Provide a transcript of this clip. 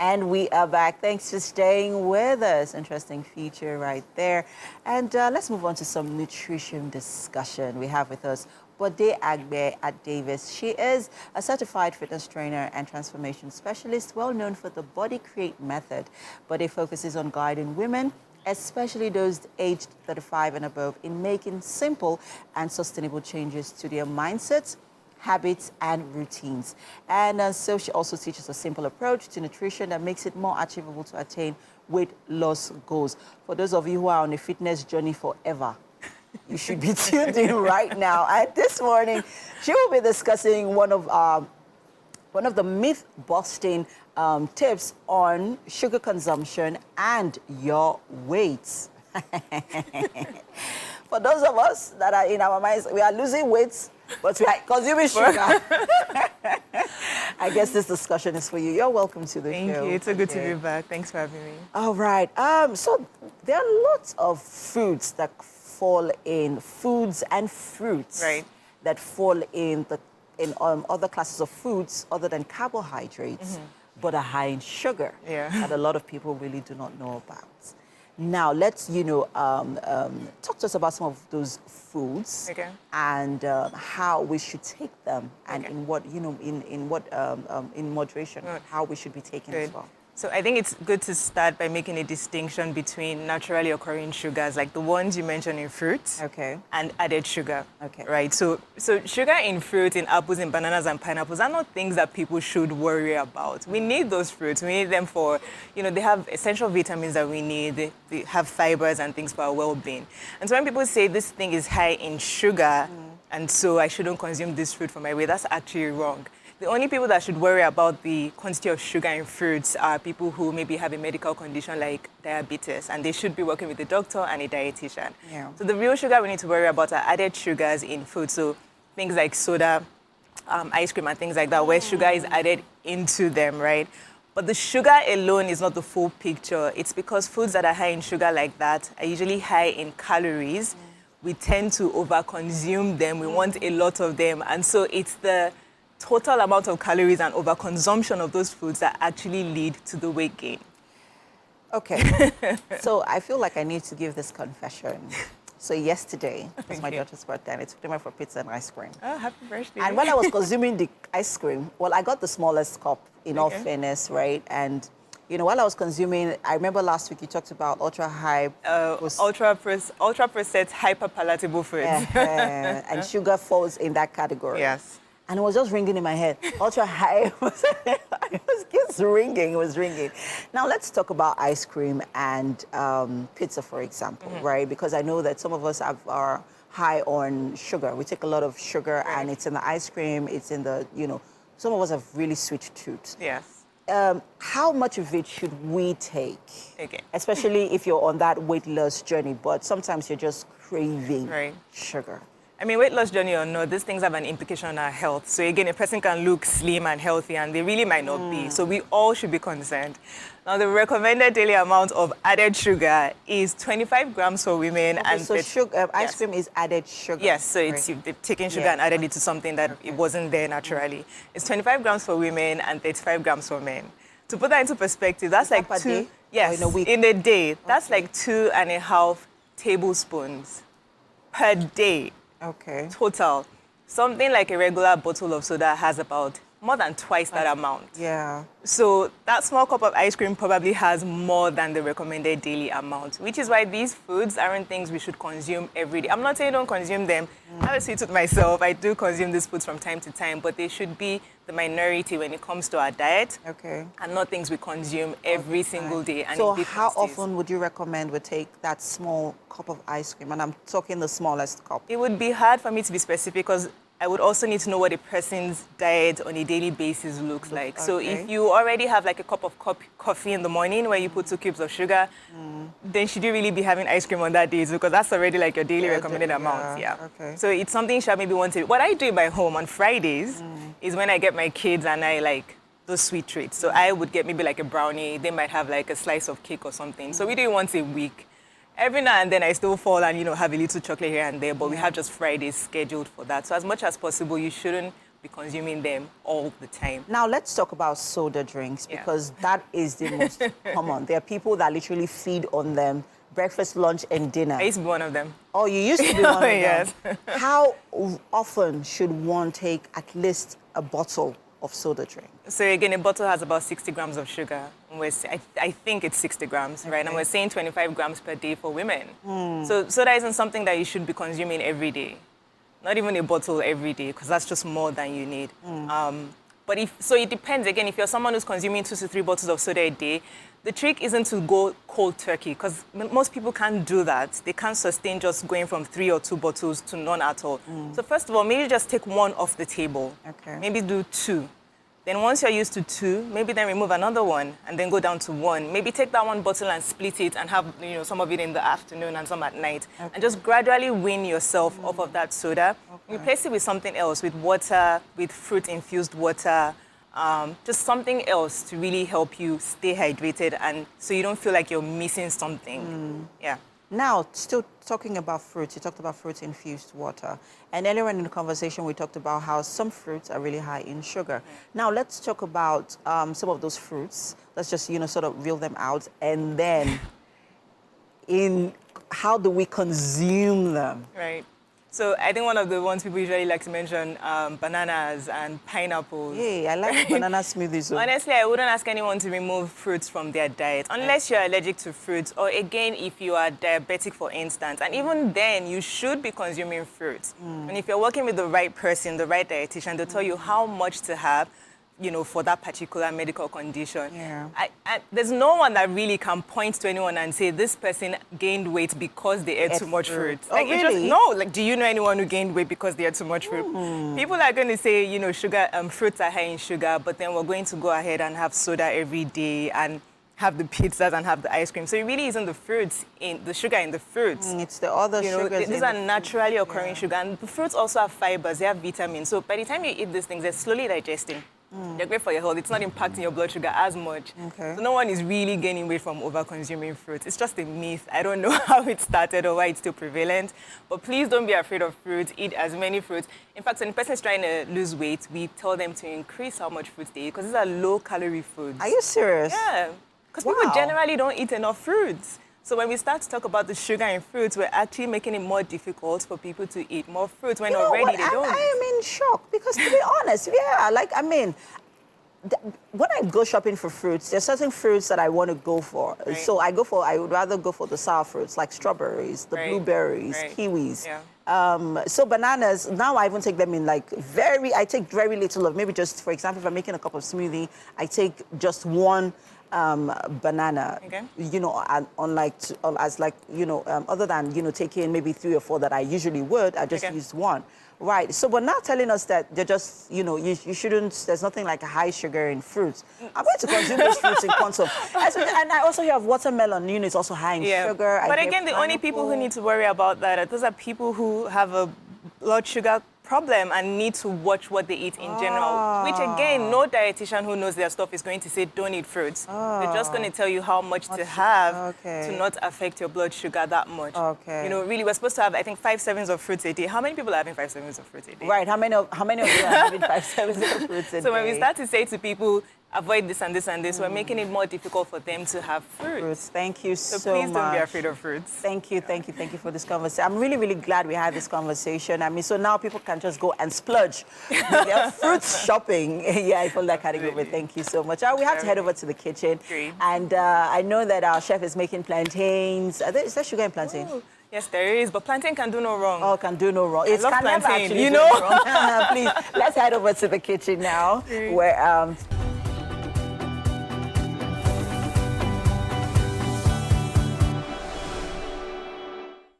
And we are back. Thanks for staying with us. Interesting feature right there. And let's move on to some nutrition discussion. We have with us Bode Agbe at Davis. She is a certified fitness trainer and transformation specialist, well known for the Body Create method. Bode focuses on guiding women, especially those aged 35 and above, in making simple and sustainable changes to their mindsets, habits, and routines. And so she also teaches a simple approach to nutrition that makes it more achievable to attain weight loss goals. For those of you who are on a fitness journey forever, you should be tuned in right now. And this morning, she will be discussing one of the myth-busting tips on sugar consumption and your weight. For those of us that are in our minds, we are losing weight, but we are consuming sugar. I guess this discussion is for you. You're welcome to the show. Thank you. It's so good to be back. Thanks for having me. All right. So there are lots of foods that fall in, foods and fruits, right, that fall in other classes of foods other than carbohydrates, but are high in sugar, that a lot of people really do not know about. Now, let's, talk to us about some of those foods and how we should take them, and in what, in moderation, how we should be taking as well. So I think it's good to start by making a distinction between naturally occurring sugars, like the ones you mentioned in fruits, and added sugar, right? So sugar in fruit, in apples, in bananas, and pineapples are not things that people should worry about. We need those fruits. We need them for, they have essential vitamins that we need. They have fibers and things for our well-being. And so when people say this thing is high in sugar, and so I shouldn't consume this fruit for my weight, that's actually wrong. The only people that should worry about the quantity of sugar in fruits are people who maybe have a medical condition like diabetes, and they should be working with a doctor and a dietitian. So the real sugar we need to worry about are added sugars in food. So things like soda, ice cream, and things like that, where sugar is added into them, right? But the sugar alone is not the full picture. It's because foods that are high in sugar like that are usually high in calories. We tend to overconsume them. We want a lot of them. And so it's the total amount of calories and overconsumption of those foods that actually lead to the weight gain. Okay. So I feel like I need to give this confession. So yesterday was my daughter's birthday, and it's dinner for pizza and ice cream. Oh, happy birthday. And when I was consuming the ice cream, well, I got the smallest cup, in all fairness, right? And while I was consuming, I remember last week you talked about ultra-high... ultra-processed, hyper-palatable foods. And sugar falls in that category. Yes. And it was just ringing in my head. Ultra-high, it was ringing. Now, let's talk about ice cream and pizza, for example, right? Because I know that some of us are high on sugar. We take a lot of sugar, and it's in the ice cream, it's in the, some of us have really sweet tooth. Yes. How much of it should we take? Especially if you're on that weight loss journey, but sometimes you're just craving sugar. I mean, weight loss journey or not, these things have an implication on our health. So again, a person can look slim and healthy, and they really might not be. So we all should be concerned. Now, the recommended daily amount of added sugar is 25 grams for women. And so sugar, ice cream is added sugar. Yes, so it's they've taken sugar and added it to something that it wasn't there naturally. It's 25 grams for women and 35 grams for men. To put that into perspective, that's like two... Yes, in a week? In a day. That's like 2.5 tablespoons per day. Total. Something like a regular bottle of soda has about more than twice that amount. So that small cup of ice cream probably has more than the recommended daily amount, which is why these foods aren't things we should consume every day. I'm not saying don't consume them. I have a sweet tooth myself. I do consume these foods from time to time, but they should be the minority when it comes to our diet, and not things we consume every single day. And so how often would you recommend we take that small cup of ice cream? And I'm talking the smallest cup. It would be hard for me to be specific because I would also need to know what a person's diet on a daily basis looks like. So if you already have like a cup of coffee in the morning where you put 2 cubes of sugar, then should you really be having ice cream on that day? Because that's already like your daily recommended amount. So it's something you should maybe want to... What I do in my home on Fridays is when I get my kids and I like those sweet treats. So I would get maybe like a brownie. They might have like a slice of cake or something. So we do it once a week. Every now and then I still fall and, have a little chocolate here and there, but we have just Fridays scheduled for that. So as much as possible, you shouldn't be consuming them all the time. Now, let's talk about soda drinks, because that is the most common. There are people that literally feed on them, breakfast, lunch, and dinner. I used to be one of them. Oh, you used to be one of them? Yes. How often should one take at least a bottle of soda drink? So again, a bottle has about 60 grams of sugar. I think it's 60 grams, right? And we're saying 25 grams per day for women. So soda isn't something that you should be consuming every day. Not even a bottle every day, because that's just more than you need. But it depends. Again, if you're someone who's consuming 2 to 3 bottles of soda a day, the trick isn't to go cold turkey, because most people can't do that. They can't sustain just going from 3 or 2 bottles to none at all. So first of all, maybe just take 1 off the table. Maybe do 2. Then once you're used to 2, maybe then remove another 1 and then go down to 1. Maybe take that 1 bottle and split it and have some of it in the afternoon and some at night. And just gradually wean yourself off of that soda. Replace it with something else, with water, with fruit-infused water, just something else to really help you stay hydrated and so you don't feel like you're missing something. Yeah. Now, still talking about fruits, you talked about fruit-infused water. And earlier in the conversation, we talked about how some fruits are really high in sugar. Now, let's talk about some of those fruits. Let's just, sort of reel them out. And then, how do we consume them? Right. So I think one of the ones people usually like to mention, bananas and pineapples. Hey, I like banana smoothies. Honestly, I wouldn't ask anyone to remove fruits from their diet, unless you're allergic to fruits, or again, if you are diabetic, for instance. And even then, you should be consuming fruits. And if you're working with the right person, the right dietitian, they'll tell you how much to have, for that particular medical condition. There's no one that really can point to anyone and say this person gained weight because they ate too much fruit. Like, really? Do you know anyone who gained weight because they ate too much fruit? People are going to say, sugar, fruits are high in sugar, but then we're going to go ahead and have soda every day and have the pizzas and have the ice cream. So it really isn't the fruits, the sugar in the fruits. It's the other sugars. These are naturally occurring sugar. And the fruits also have fibers, they have vitamins. So by the time you eat these things, they're slowly digesting. They're great for your health. It's not impacting your blood sugar as much. So no one is really gaining weight from over-consuming fruits. It's just a myth. I don't know how it started or why it's still prevalent. But please don't be afraid of fruits. Eat as many fruits. In fact, when a person is trying to lose weight, we tell them to increase how much fruits they eat, because these are low-calorie foods. Are you serious? Yeah. Because people generally don't eat enough fruits. So when we start to talk about the sugar in fruits, we're actually making it more difficult for people to eat more fruits when already they don't. I am in shock, because to be honest, when I go shopping for fruits, there's certain fruits that I want to go for. So I would rather go for the sour fruits, like strawberries, the blueberries, kiwis. So bananas, now I even take them in I take very little of, maybe just, for example, if I'm making a cup of smoothie, I take just 1 banana, other than, taking maybe 3 or 4 that I usually would, I just use 1. Right, so but now telling us that they're just, you shouldn't, there's nothing like a high sugar in fruits. I'm going to consume those fruits in quantum. And I also hear of watermelon, it's also high in sugar. But again, the only people who need to worry about that, those are people who have a blood sugar problem and need to watch what they eat in general, which again, no dietitian who knows their stuff is going to say don't eat fruits. They're just going to tell you how much to have to not affect your blood sugar that much. Really, we're supposed to have, I think, 5 servings of fruits a day. How many people are having 5 servings of fruits a day? Right, how many of you are having 5 servings of fruits a day? So when we start to say to people, avoid this and this and this, we're making it more difficult for them to have fruits. Thank you so much. So please don't be afraid of fruits. Thank you for this conversation. I'm really, really glad we had this conversation. I mean, so now people can just go and splurge with their fruits shopping. I feel like having over. Thank you so much. We have to head over to the kitchen. And I know that our chef is making plantains. Is there sugar in plantain? Ooh. Yes, there is, but plantain can do no wrong. Oh, can do no wrong. I love plantain, you know? Please, let's head over to the kitchen now, where